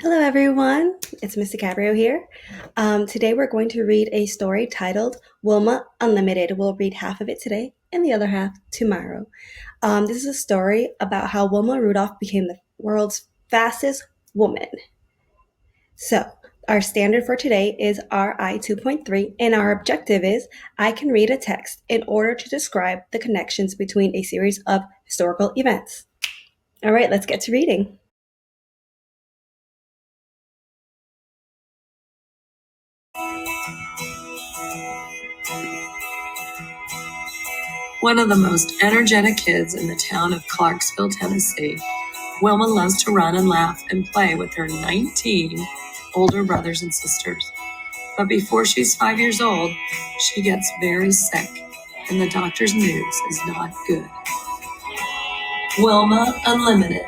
Hello, everyone. It's Miss DiCaprio here. Today, we're going to read a story titled Wilma Unlimited. We'll read half of it today and the other half tomorrow. This is a story about how Wilma Rudolph became the world's fastest woman. So, our standard for today is RI 2.3, and our objective is I can read a text in order to describe the connections between a series of historical events. All right, let's get to reading. One of the most energetic kids in the town of Clarksville, Tennessee, Wilma loves to run and laugh and play with her 19 older brothers and sisters. But before she's 5 years old, she gets very sick, and the doctor's news is not good. Wilma Unlimited.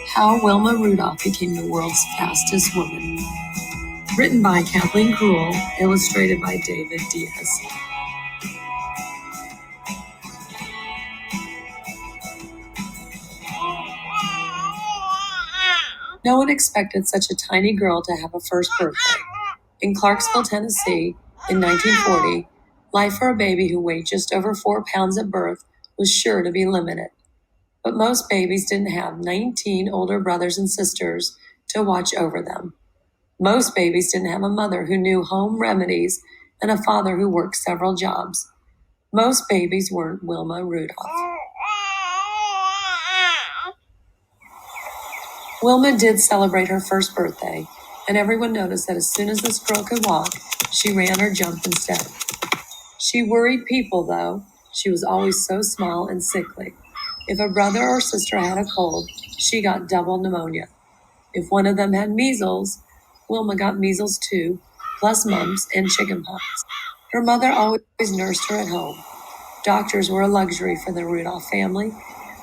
How Wilma Rudolph became the world's fastest woman. Written by Kathleen Cruel, illustrated by David Diaz. No one expected such a tiny girl to have a first birthday. In Clarksville, Tennessee, in 1940, life for a baby who weighed just over 4 pounds at birth was sure to be limited. But most babies didn't have 19 older brothers and sisters to watch over them. Most babies didn't have a mother who knew home remedies and a father who worked several jobs. Most babies weren't Wilma Rudolph. Wilma did celebrate her first birthday, and everyone noticed that as soon as this girl could walk, she ran or jumped instead. She worried people, though. She was always so small and sickly. If a brother or sister had a cold, she got double pneumonia. If one of them had measles, Wilma got measles too, plus mumps and chickenpox. Her mother always nursed her at home. Doctors were a luxury for the Rudolph family.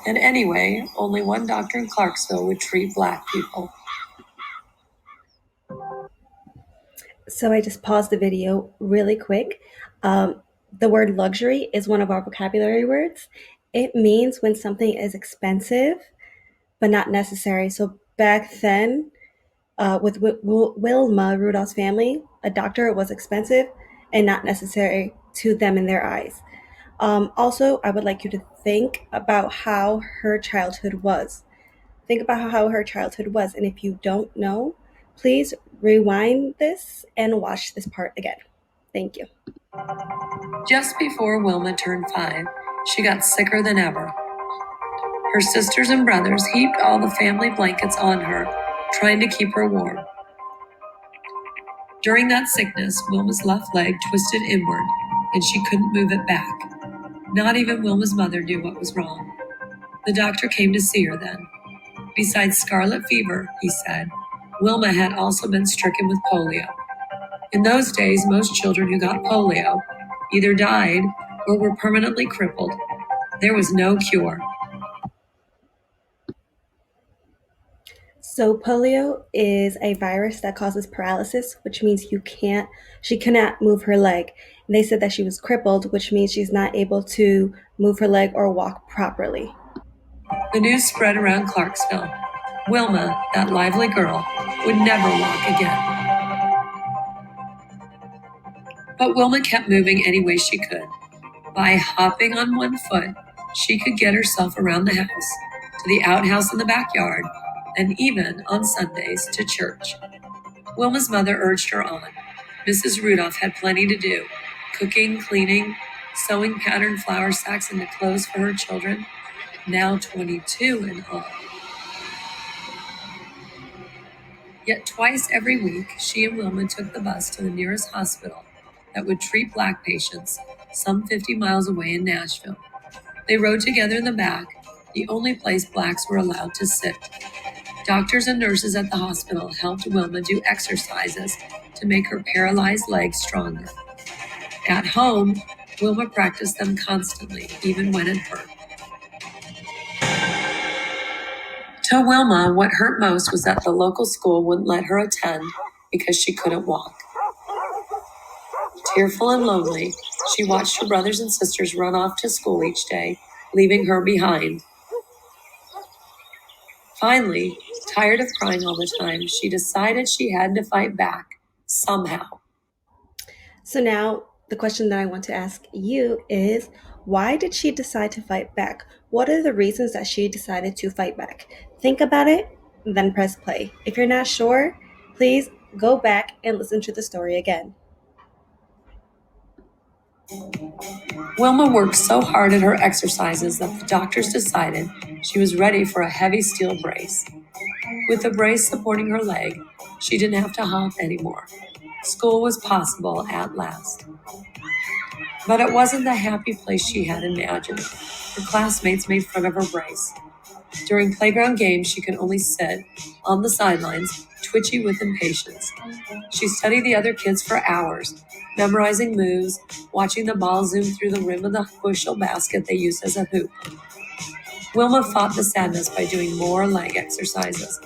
And anyway, only one doctor in Clarksville would treat Black people. So I just paused the video really quick. The word luxury is one of our vocabulary words. It means when something is expensive, but not necessary. So back then, with Wilma Rudolph's family, a doctor was expensive and not necessary to them in their eyes. Also, I would like you to think about how her childhood was. Think about how her childhood was. And if you don't know, please rewind this and watch this part again. Thank you. Just before Wilma turned 5, she got sicker than ever. Her sisters and brothers heaped all the family blankets on her, trying to keep her warm. During that sickness, Wilma's left leg twisted inward, and she couldn't move it back. Not even Wilma's mother knew what was wrong. The doctor came to see her then. Besides scarlet fever, he said, Wilma had also been stricken with polio. In those days, most children who got polio either died or were permanently crippled. There was no cure. So polio is a virus that causes paralysis, which means she cannot move her leg. And they said that she was crippled, which means she's not able to move her leg or walk properly. The news spread around Clarksville. Wilma, that lively girl, would never walk again. But Wilma kept moving any way she could. By hopping on one foot, she could get herself around the house, to the outhouse in the backyard, and even, on Sundays, to church. Wilma's mother urged her on. Mrs. Rudolph had plenty to do, cooking, cleaning, sewing patterned flour sacks into clothes for her children, now 22 in all. Yet twice every week, she and Wilma took the bus to the nearest hospital that would treat Black patients, some 50 miles away in Nashville. They rode together in the back, the only place Blacks were allowed to sit. Doctors and nurses at the hospital helped Wilma do exercises to make her paralyzed legs stronger. At home, Wilma practiced them constantly, even when it hurt. To Wilma, what hurt most was that the local school wouldn't let her attend because she couldn't walk. Tearful and lonely, she watched her brothers and sisters run off to school each day, leaving her behind. Finally, tired of crying all the time, she decided she had to fight back somehow. So now the question that I want to ask you is, why did she decide to fight back? What are the reasons that she decided to fight back? Think about it, then press play. If you're not sure, please go back and listen to the story again. Wilma worked so hard at her exercises that the doctors decided she was ready for a heavy steel brace. With the brace supporting her leg, she didn't have to hop anymore. School was possible at last. But it wasn't the happy place she had imagined. Her classmates made fun of her brace. During playground games, she could only sit on the sidelines, twitchy with impatience. She studied the other kids for hours, memorizing moves, watching the ball zoom through the rim of the bushel basket they used as a hoop. Wilma fought the sadness by doing more leg exercises.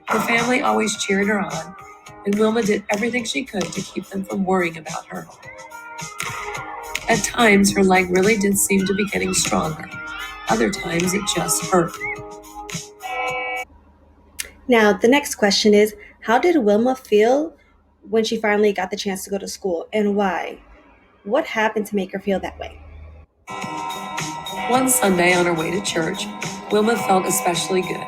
Her family always cheered her on, and Wilma did everything she could to keep them from worrying about her. At times, her leg really did seem to be getting stronger. Other times, it just hurt. Now, the next question is, how did Wilma feel when she finally got the chance to go to school, and why? What happened to make her feel that way? One Sunday on her way to church, Wilma felt especially good.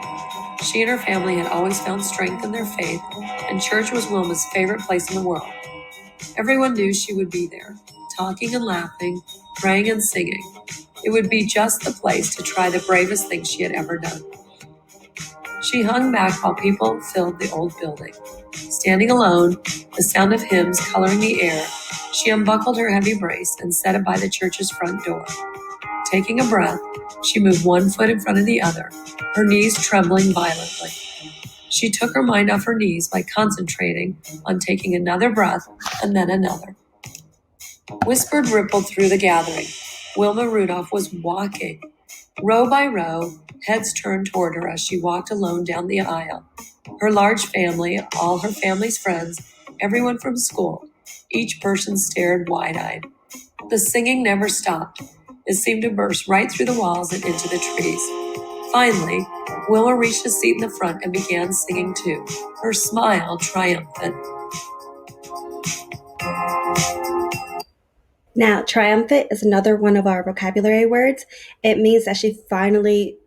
She and her family had always found strength in their faith, and church was Wilma's favorite place in the world. Everyone knew she would be there, talking and laughing, praying and singing. It would be just the place to try the bravest thing she had ever done. She hung back while people filled the old building. Standing alone, the sound of hymns coloring the air, she unbuckled her heavy brace and set it by the church's front door. Taking a breath, she moved one foot in front of the other, her knees trembling violently. She took her mind off her knees by concentrating on taking another breath and then another. Whispered rippled through the gathering. Wilma Rudolph was walking. Row by row, heads turned toward her as she walked alone down the aisle. Her large family, all her family's friends, everyone from school, each person stared wide-eyed. The singing never stopped. It seemed to burst right through the walls and into the trees. Finally, Wilma reached a seat in the front and began singing too, her smile triumphant. Now, triumphant is another one of our vocabulary words. It means that she finally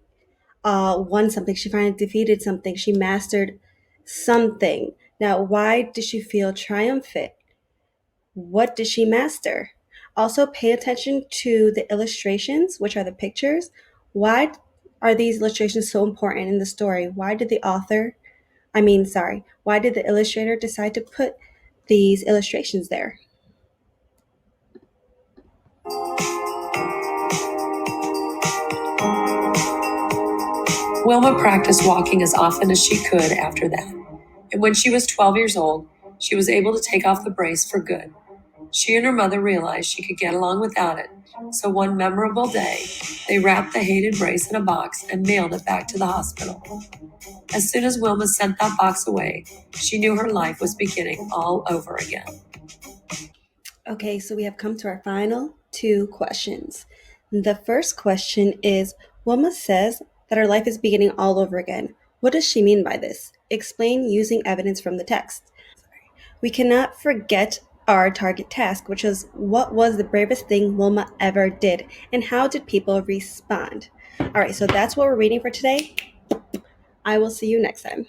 won something, she finally defeated something, she mastered something. Now, why did she feel triumphant? What did she master? Also, pay attention to the illustrations, which are the pictures. Why are these illustrations so important in the story? Why did the illustrator decide to put these illustrations there? Wilma practiced walking as often as she could after that, and when she was 12 years old, she was able to take off the brace for good. She and her mother realized she could get along without it, so one memorable day, they wrapped the hated brace in a box and mailed it back to the hospital. As soon as Wilma sent that box away, she knew her life was beginning all over again. Okay, so we have come to our final two questions. The first question is, Wilma says that her life is beginning all over again. What does she mean by this? Explain using evidence from the text. We cannot forget our target task, which is what was the bravest thing Wilma ever did, and how did people respond? All right, so that's what we're reading for today. I will see you next time.